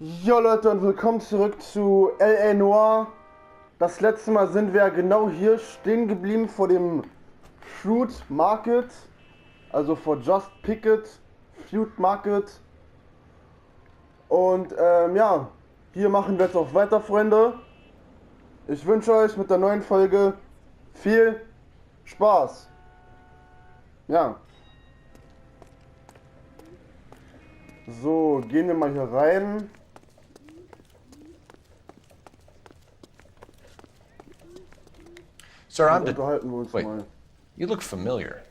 Jo Leute und willkommen zurück zu LA Noire. Das letzte Mal sind wir genau hier stehen geblieben vor dem Fruit Market, also vor Just Picket Fruit Market. Und ja, hier machen wir jetzt auch weiter, Freunde. Ich wünsche euch mit der neuen Folge viel Spaß. Ja. So, gehen wir mal hier rein. Sir, I'm Unterhalten wir uns Wait, mal. you look familiar.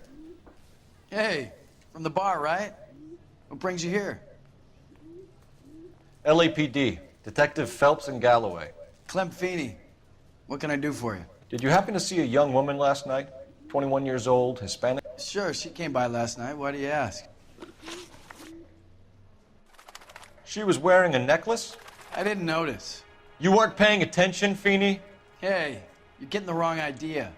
Hey, from the bar, right? What brings you here? LAPD, Detective Phelps and Galloway. Clem Feeney. What can I do for you? Did you happen to see a young woman last night? 21 years old, Hispanic? Sure, she came by last night. Why do you ask? She was wearing a necklace? I didn't notice. You weren't paying attention, Feeney? Hey, you're getting the wrong idea.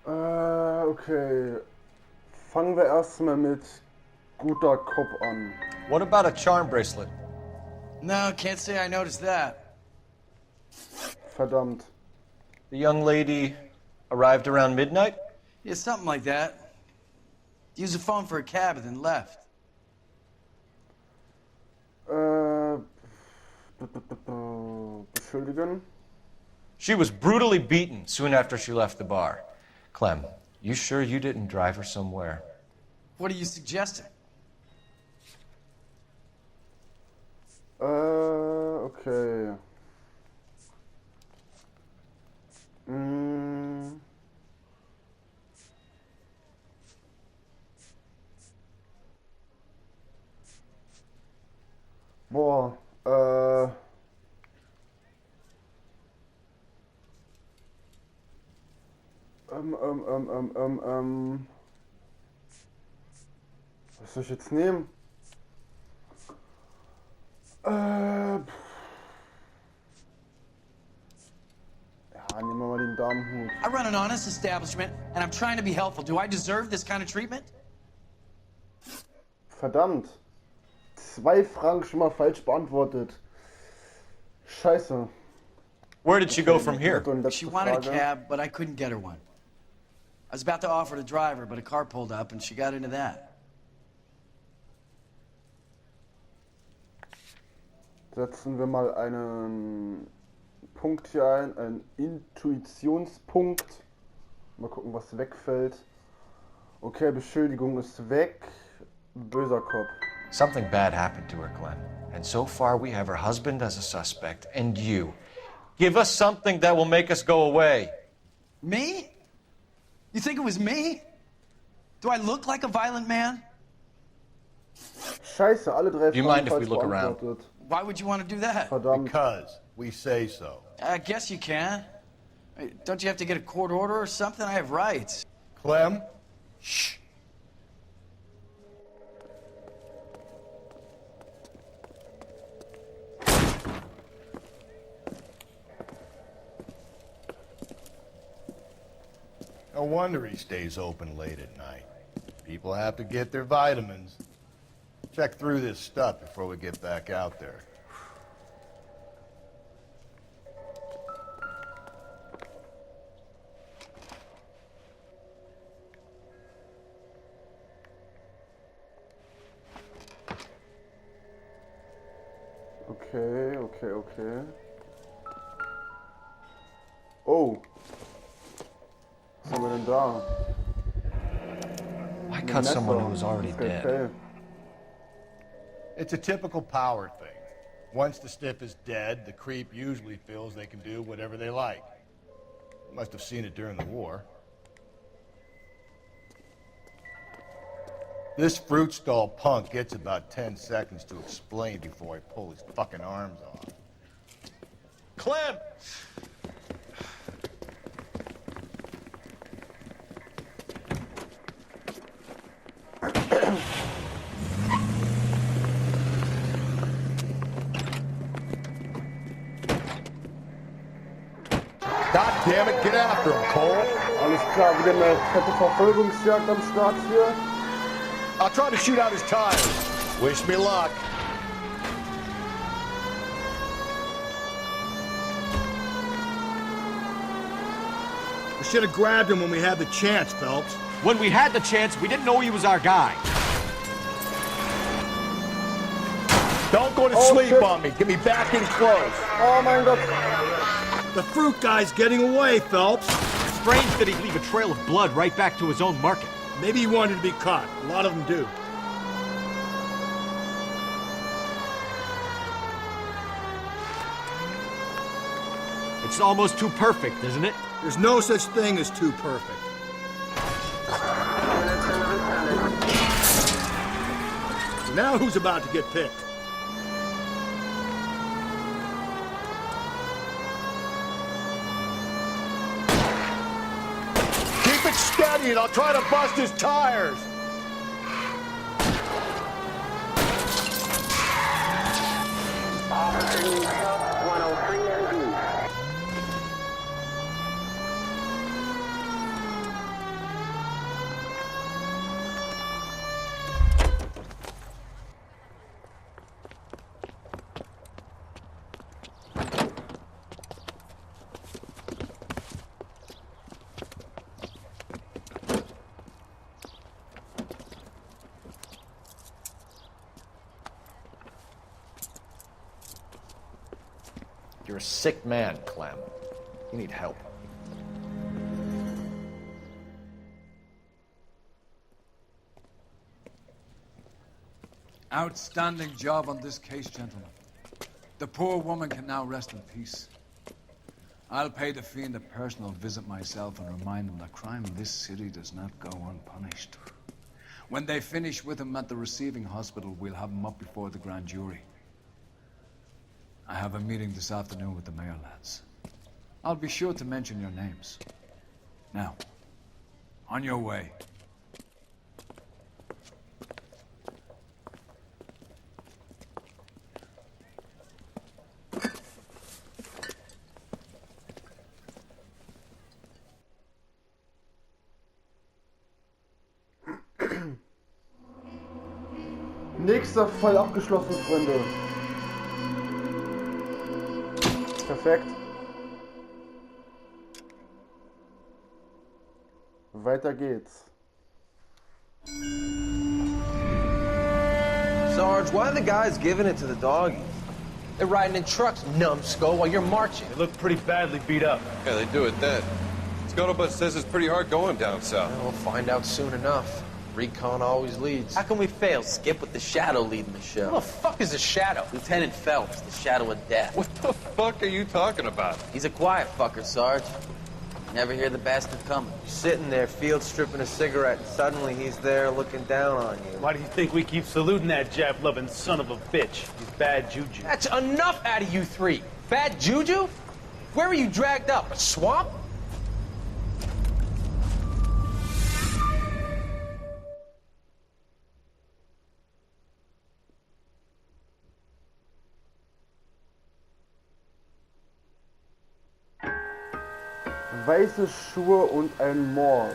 Okay. Fangen wir erstmal mit guter Cop an. What about a charm bracelet? No, can't say I noticed that. Verdammt. The young lady arrived around midnight? Yeah, something like that. Used the phone for a cab and then left. Beschuldigen. She was brutally beaten soon after she left the bar. Clem, you sure you didn't drive her somewhere? What are you suggesting? Okay. Boah, was soll ich jetzt nehmen? Ja, nehmen wir mal den Damenhut. I run an honest establishment and I'm trying to be helpful. Do I deserve this kind of treatment? Verdammt. 2 Fragen schon mal falsch beantwortet. Scheiße. Where did she go from here? She wanted a cab, but I couldn't get her one. I was about to offer to drive her, but a car pulled up and she got into that. Setzen wir mal einen Punkt hier ein, einen Intuitionspunkt. Mal gucken, was wegfällt. Okay, Beschuldigung ist weg. Böser Kopf. Something bad happened to her, Clem. And so far we have her husband as a suspect, and you. Give us something that will make us go away. Me? You think it was me? Do I look like a violent man? Scheiße, alle 3 Do you Fragen mind if we falsch look around? beantwortet. Why would you want to do that? Verdammt. Because we say so. I guess you can. Don't you have to get a court order or something? I have rights. Clem? Shh. No wonder he stays open late at night. People have to get their vitamins. Check through this stuff before we get back out there. Okay. Oh. Was haben wir denn da? Why cut someone who was already Okay. dead? It's a typical power thing. Once the stiff is dead, the creep usually feels they can do whatever they like. Must have seen it during the war. This fruit stall punk gets about 10 seconds to explain before I pull his fucking arms off. Clem! God damn it, get after him, Cole. Alles klar, wieder eine fette Verfolgungsjagd am Start hier. I'll try to shoot out his tires. Wish me luck. We should have grabbed him when we had the chance, Phelps. When we had the chance, we didn't know he was our guy. Don't go to sleep shit. on me. Get me back in close. Oh mein Gott. The fruit guy's getting away, Phelps. Strange that he'd leave a trail of blood right back to his own market. Maybe he wanted to be caught. A lot of them do. It's almost too perfect, isn't it? There's no such thing as too perfect. Now who's about to get picked? Keep it steady and I'll try to bust his tires. You're a sick man, Clem. You need help. Outstanding job on this case, gentlemen. The poor woman can now rest in peace. I'll pay the fiend a personal visit myself and remind him that crime in this city does not go unpunished. When they finish with him at the receiving hospital, we'll have him up before the grand jury. I have a meeting this afternoon with the mayor lads. I'll be sure to mention your names. Now, on your way. Nächster Fall abgeschlossen, Freunde. Perfekt. Weiter geht's. Sarge, why are the guys giving it to the doggies? They're riding in trucks, numbskull, while you're marching. They look pretty badly beat up. Yeah, they do at that. Scuttlebutt says it's pretty hard going down south. We'll find out soon enough. Recon always leads. How can we fail? Skip with the Shadow leading the show. Who the fuck is the Shadow? Lieutenant Phelps, the Shadow of Death. What the fuck are you talking about? He's a quiet fucker, Sarge. Never hear the bastard coming. You're sitting there, field stripping a cigarette, and suddenly he's there looking down on you. Why do you think we keep saluting that Jap-loving son of a bitch? He's bad juju. That's enough out of you three. Bad juju? Where were you dragged up? A swamp? Weiße Schuhe und ein Mord.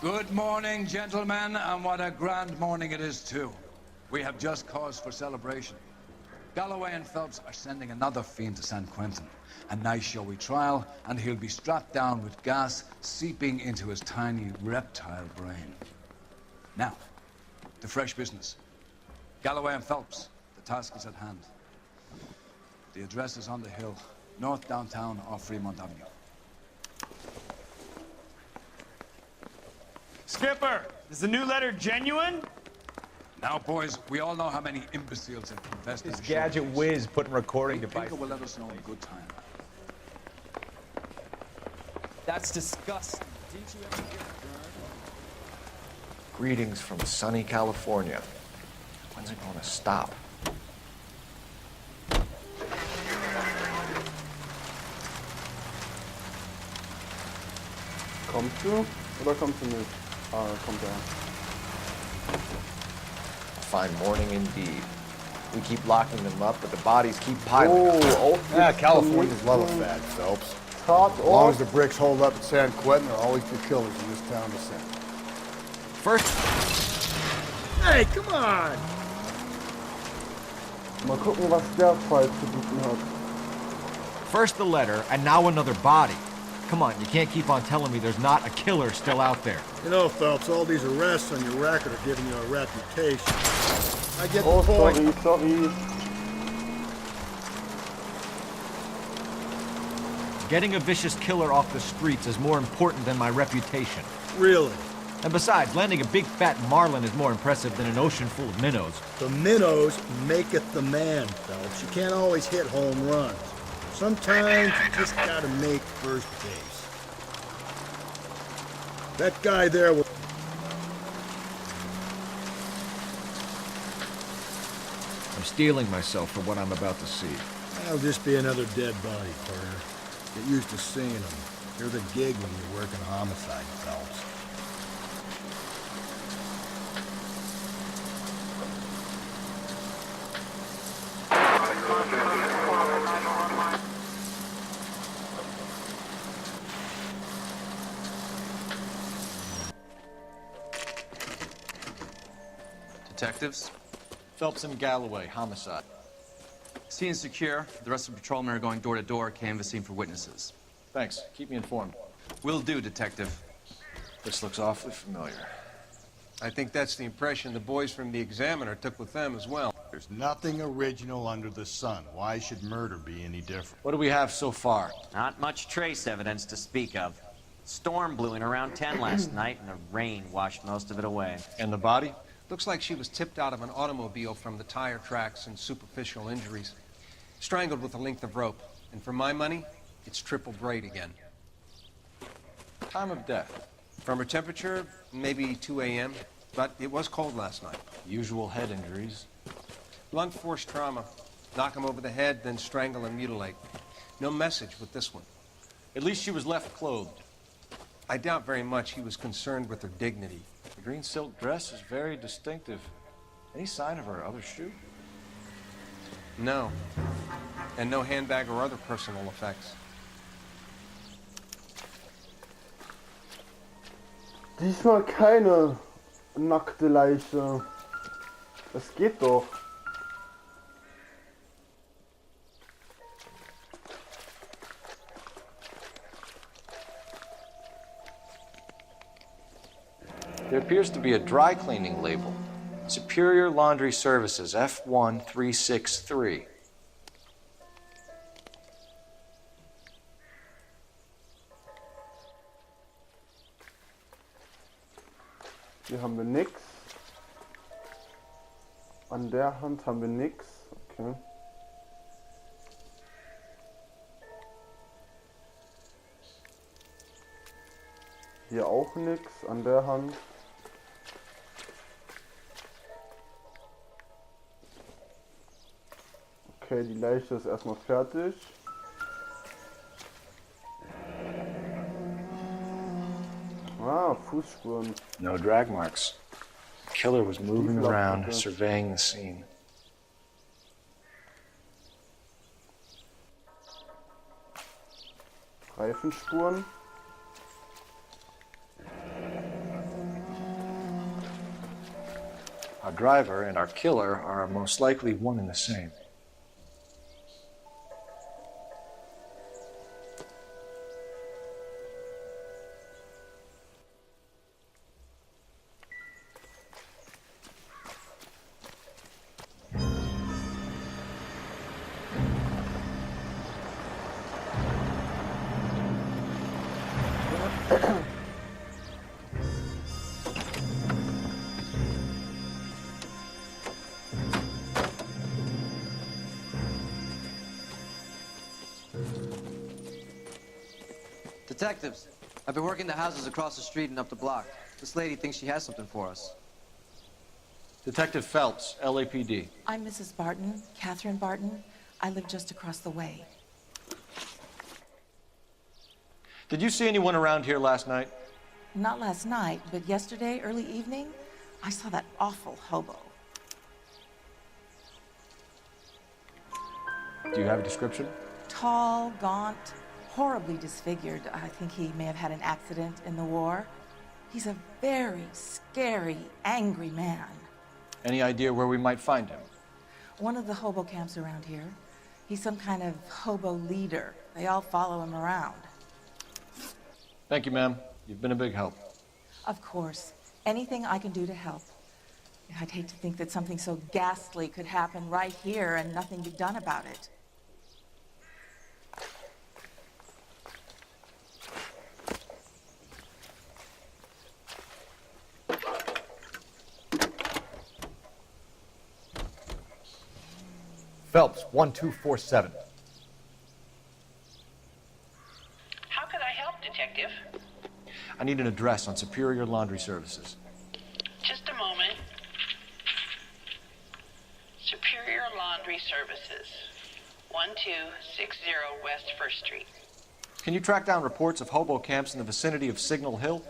Good morning, gentlemen, and what a grand morning it is, too. We have just cause for celebration. Galloway and Phelps are sending another fiend to San Quentin. A nice showy trial, and he'll be strapped down with gas seeping into his tiny reptile brain. Now, to fresh business. Galloway and Phelps, the task is at hand. The address is on the hill, north downtown off Fremont Avenue. Skipper, is the new letter genuine? Now, boys, we all know how many imbeciles have confessed. This gadget whiz putting recording device. Pinker will let us know in good time. That's disgusting. Didn't you ever get Greetings from sunny California. When's it gonna stop? Kommst du? Oder kommst du nicht? Ah, kommt er. A fine morning indeed. We keep locking them up, but the bodies keep piling up. Oh, Yeah, Californians love a fad, Phelps. As long as the bricks hold up at San Quentin, there are always two killers in this town to send. First, Hey, come on! Mal gucken, was der Fall zu bieten hat. First the letter, and now another body. Come on, you can't keep on telling me there's not a killer still out there. You know, Phelps, all these arrests on your record are giving you a reputation. I get Oh, the point. sorry. Getting a vicious killer off the streets is more important than my reputation. Really? And besides, landing a big fat marlin is more impressive than an ocean full of minnows. The minnows maketh the man, Phelps. You can't always hit home runs. Sometimes you just gotta make first base. That guy there will... I'm steeling myself for what I'm about to see. That'll just be another dead body, partner. Get used to seeing them. You're the gig when you're working homicide, Phelps. Detectives? Phelps and Galloway, homicide. Scene is secure. The rest of the patrolmen are going door to door, canvassing for witnesses. Thanks. Keep me informed. Will do, Detective. This looks awfully familiar. I think that's the impression the boys from the Examiner took with them as well. There's nothing original under the sun. Why should murder be any different? What do we have so far? Not much trace evidence to speak of. Storm blew in around 10 last night, and the rain washed most of it away. And the body? Looks like she was tipped out of an automobile from the tire tracks and superficial injuries. Strangled with a length of rope. And for my money, it's triple braid again. Time of death? From her temperature, maybe 2 a.m., but it was cold last night. Usual head injuries. Blunt force trauma. Knock him over the head, then strangle and mutilate. No message with this one. At least she was left clothed. I doubt very much he was concerned with her dignity. The green silk dress is very distinctive. Any sign of her other shoe? No. And no handbag or other personal effects. Diesmal keine nackte Leiche. Das geht doch. There appears to be a dry cleaning label. Superior Laundry Services, F1363. Hier haben wir nix. An der Hand haben wir nix. Okay. Hier auch nix. An der Hand. Okay, die Leiche ist erstmal fertig. Ah, Fußspuren. No drag marks. The killer was moving around, surveying the scene. Reifenspuren. Our driver and our killer are most likely one and the same. Detectives, I've been working the houses across the street and up the block. This lady thinks she has something for us. Detective Phelps, LAPD. I'm Mrs. Barton, Catherine Barton. I live just across the way. Did you see anyone around here last night? Not last night, but yesterday, early evening, I saw that awful hobo. Do you have a description? Tall, gaunt, horribly disfigured. I think he may have had an accident in the war. He's a very scary, angry man. Any idea where we might find him? One of the hobo camps around here. He's some kind of hobo leader. They all follow him around. Thank you, ma'am. You've been a big help. Of course. Anything I can do to help. I'd hate to think that something so ghastly could happen right here and nothing be done about it. Phelps, 1247. How can I help, Detective? I need an address on Superior Laundry Services. Just a moment. Superior Laundry Services, 1260 West 1st Street. Can you track down reports of hobo camps in the vicinity of Signal Hill?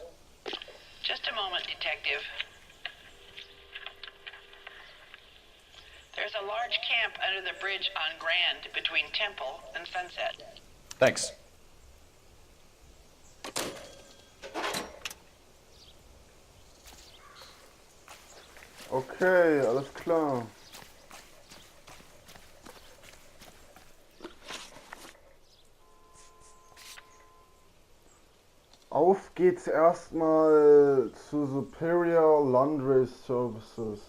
Just a moment, Detective. There's a large camp under the bridge on Grand between Temple and Sunset. Thanks. Okay, alles klar. Auf geht's erstmal zu Superior Laundry Services.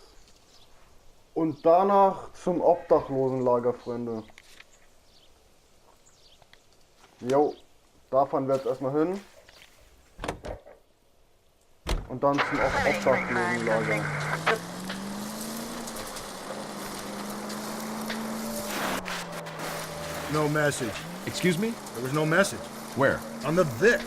Und danach zum Obdachlosenlager, Freunde. Jo, da fahren wir jetzt erstmal hin. Und dann zum Obdachlosenlager. No message. Excuse me? There was no message. Where? On the Vic.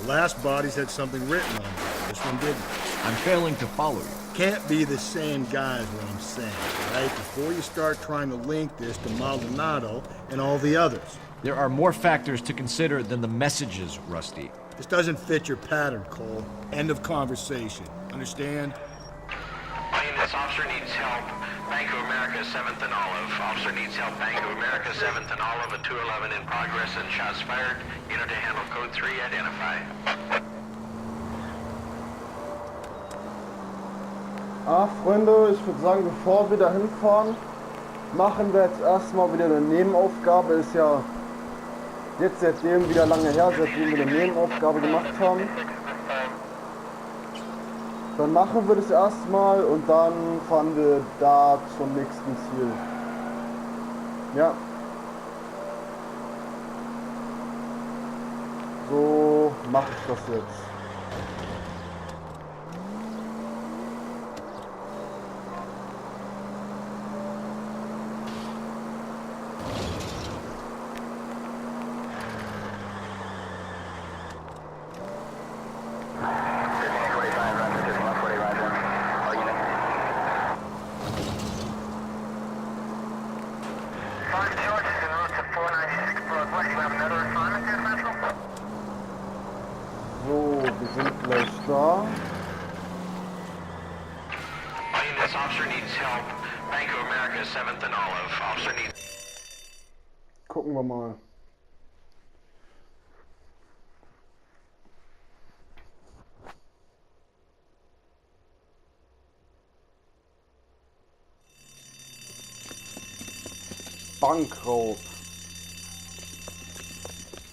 The last bodies had something written on them. This one didn't. I'm failing to follow you. Can't be the same guy is what I'm saying, right? Before you start trying to link this to Maldonado and all the others. There are more factors to consider than the messages, Rusty. This doesn't fit your pattern, Cole. End of conversation. Understand? This officer needs help. Bank of America, 7th and Olive. Officer needs help. Bank of America, 7th and Olive. A 211 in progress and shots fired. Unit to handle code 3. Identify. Freunde, ich würde sagen, bevor wir da hinfahren, machen wir jetzt erstmal wieder eine Nebenaufgabe. Ist ja jetzt seitdem wieder lange her, seitdem wir eine Nebenaufgabe gemacht haben. Dann machen wir das erstmal und dann fahren wir da zum nächsten Ziel. Ja. So mache ich das jetzt. So, wir sind gleich da. This officer needs help. Bank of America, 7th and Olive. Officer needs... Gucken wir mal. Bankraub.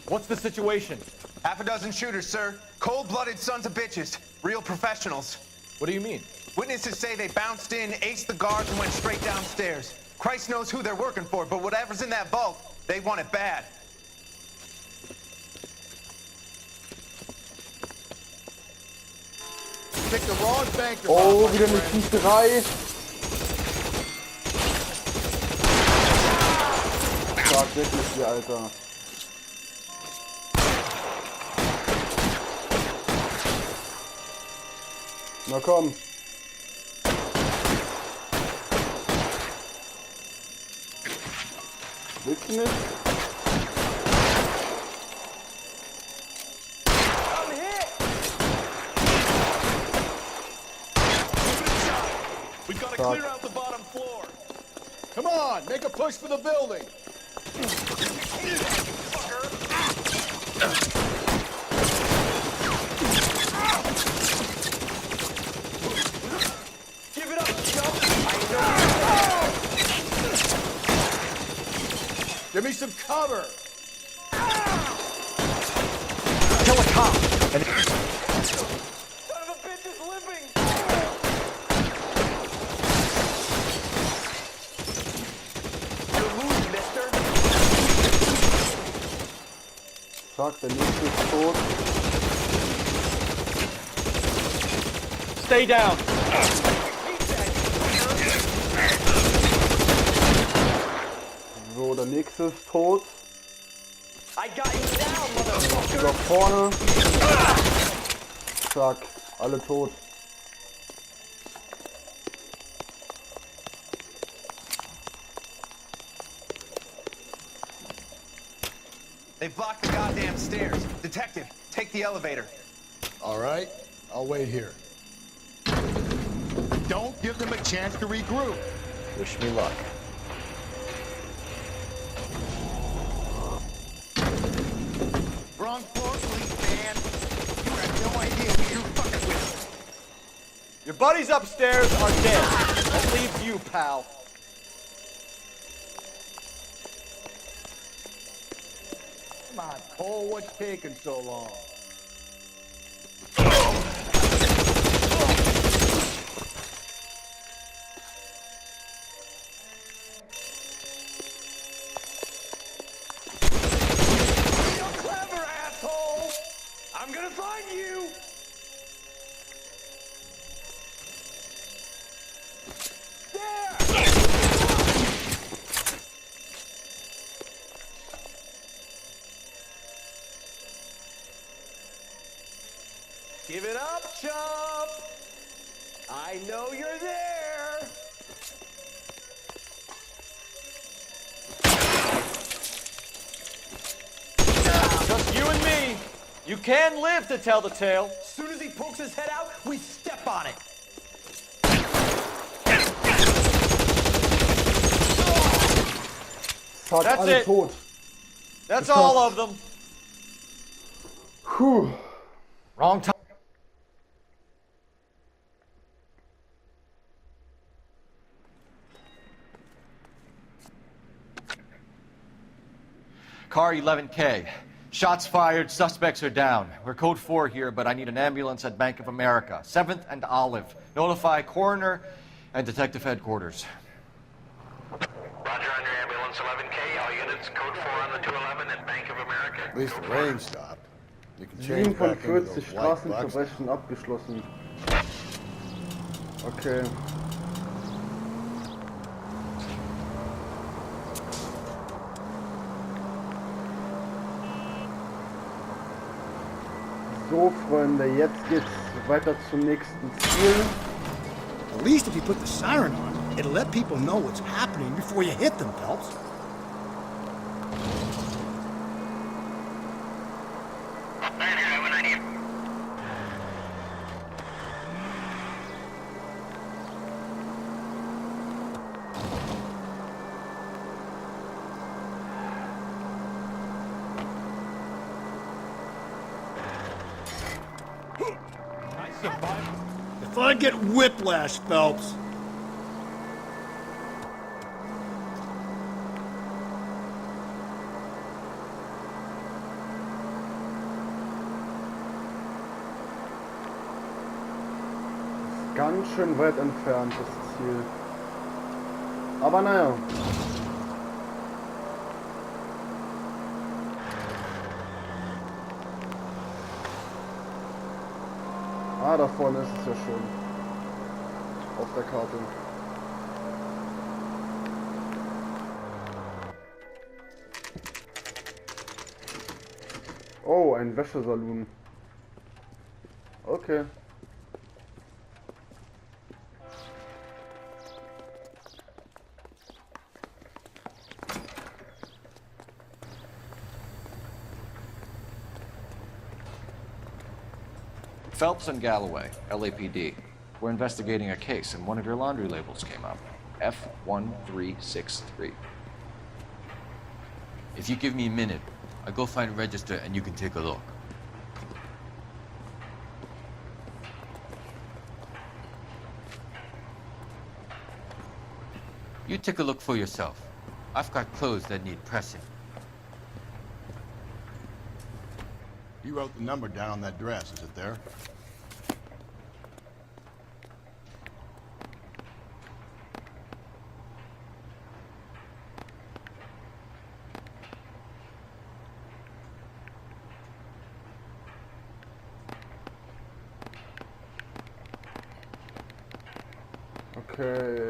What's the situation? Half a dozen shooters, sir. Cold-blooded sons of bitches. Real professionals. What do you mean? Witnesses say they bounced in, aced the guards, and went straight downstairs. Christ knows who they're working for, but whatever's in that vault, they want it bad. Pick the wrong banker. Oh, wieder eine Schießerei. Sag wirklich hier, Alter. Na komm. Willst du nicht? clear out the bottom floor. Come on, make a push for the building. Give it up, Chuck. I know. Give me some cover. Kill a cop. And Son of a bitch is limping. You're losing, mister. Zack, der nächste ist tot. stay down. So, der nächste ist tot. I got you down, motherfucker. Da vorne. Zack, alle tot. They blocked the goddamn stairs. Detective, take the elevator. All right, I'll wait here. Don't give them a chance to regroup. Wish me luck. Wrong floor, police man. You have no idea who you're fucking with. Your buddies upstairs are dead. That leaves you, pal. Come on, Cole, what's taking so long? You're clever, asshole! I'm gonna find you! Give it up, chump! I know you're there! Just you and me. You can live to tell the tale. As soon as he pokes his head out, we step on it! Fuck, That's alle it. tot. That's all of them. Puh. Wrong time. Car 11K. Shots fired, suspects are down. We're code 4 here, but I need an ambulance at Bank of America. 7th and Olive. Notify coroner and detective headquarters. Roger on your ambulance 11K. All units code 4 on the 211 at Bank of America. At least the rain stopped. You can change back into 47 those white bucks. Straßenverbrechen abgeschlossen. Okay. So, Freunde, jetzt geht's weiter zum nächsten Ziel. At least if you put the siren on, it'll let people know what's happening before you hit them, Phelps. If I get whiplash, Phelps. Ganz schön weit entfernt, das Ziel. Aber naja. Ah, da vorne ist es ja schon. Auf der Karte. Oh, ein Wäschesalon. Okay. Phelps and Galloway, LAPD. We're investigating a case, and one of your laundry labels came up. F1363. If you give me a minute, I'll go find a register and you can take a look. You take a look for yourself. I've got clothes that need pressing. You wrote the number down on that dress, is it there? Okay.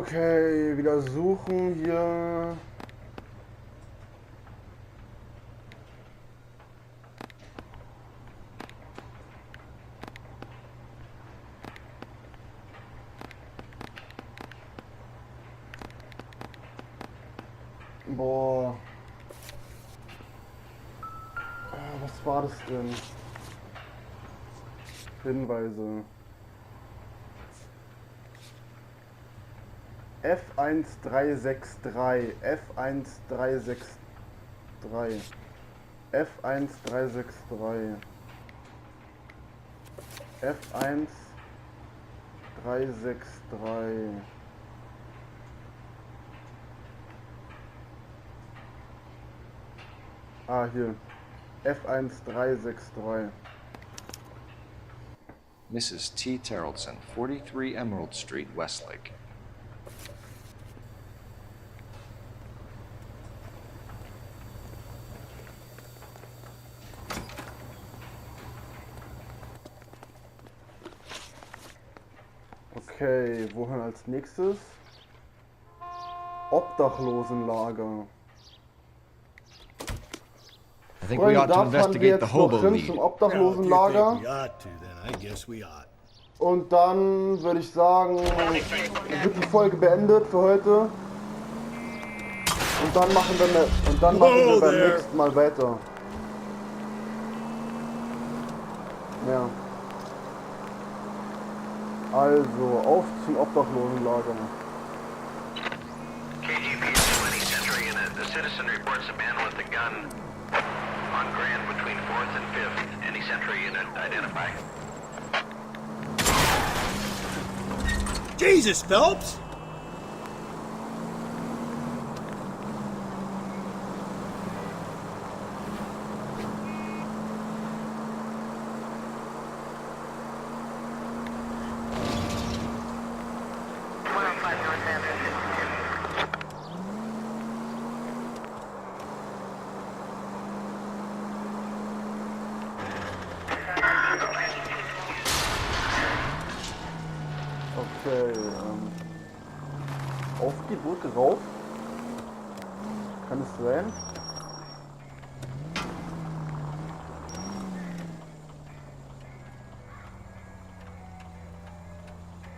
Okay, wieder suchen hier. Boah. Was war das denn? Hinweise. F1363, F1363, F1363, F1363. Ah, hier. F1363. Mrs. T. Terrellson, 43 Emerald Street, Westlake. Okay, wohin als nächstes? Obdachlosenlager. I think we ought to investigate the hobo lead. Zum Obdachlosenlager. Und dann würde ich sagen, wird die Folge beendet für heute. Und dann machen wir beim nächsten Mal weiter. Ja. Also, auf zum Obdachlosenlager. KGP 20th Century Unit. The citizen reports a man with a gun on Grand between 4th and 5th. Any Century Unit identify. Jesus, Phelps! Okay, auf die Brücke rauf. Kann es sein?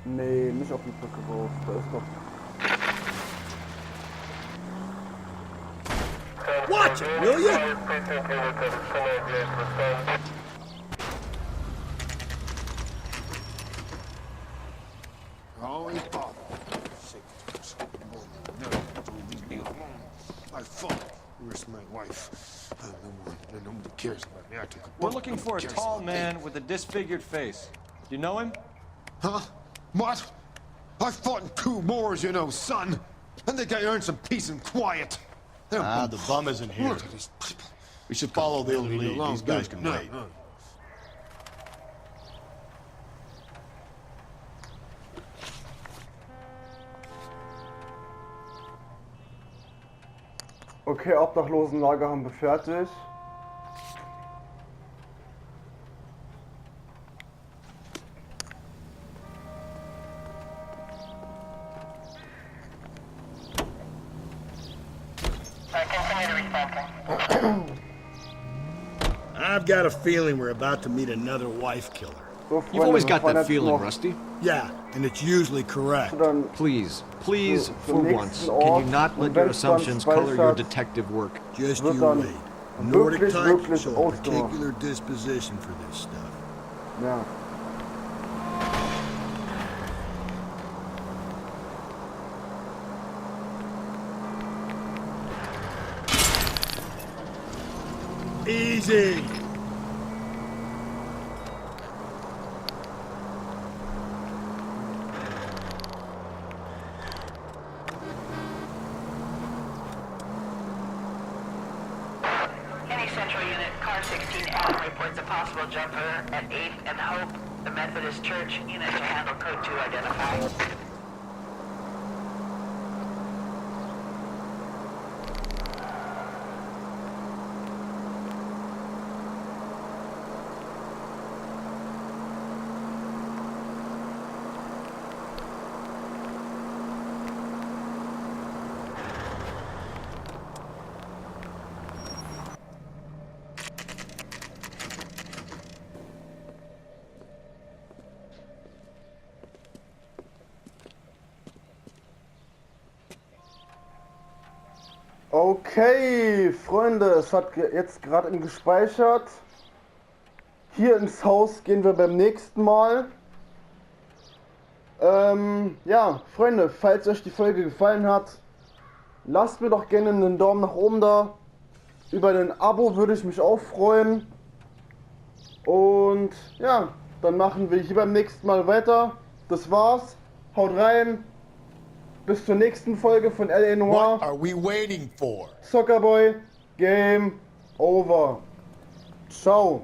Nee, nicht auf die Brücke rauf. Da ist doch... Watch it, will you? Holy father. Leave me alone. I fought. Where's my wife? Nobody cares about me. I took a We're looking for a tall man with a disfigured face. Do you know him? Huh? What? I fought in 2 wars, you know, son. I think I earned some peace and quiet. The bum isn't here. We should follow the lead. These guys can wait. Okay, Obdachlosenlager haben wir fertig. I've got a feeling we're about to meet another wife killer. You've always got that feeling, Rusty. Yeah, and it's usually correct. Please, for once, can you not let your assumptions color your detective work? Just you wait. Nordic types show a particular disposition for this stuff. Ja. Easy. Any Central Unit, Car 16 Adam reports a possible jumper at 8th and Hope, the Methodist Church. Unit to handle code 2 identified. Okay, Freunde, es hat jetzt gerade gespeichert. Hier ins Haus gehen wir beim nächsten Mal. Ja, Freunde, falls euch die Folge gefallen hat, lasst mir doch gerne einen Daumen nach oben da. Über ein Abo würde ich mich auch freuen. Und ja, dann machen wir hier beim nächsten Mal weiter. Das war's. Haut rein. Bis zur nächsten Folge von L.A. Noire. What are we waiting for? Soccerboy, Game Over. Ciao.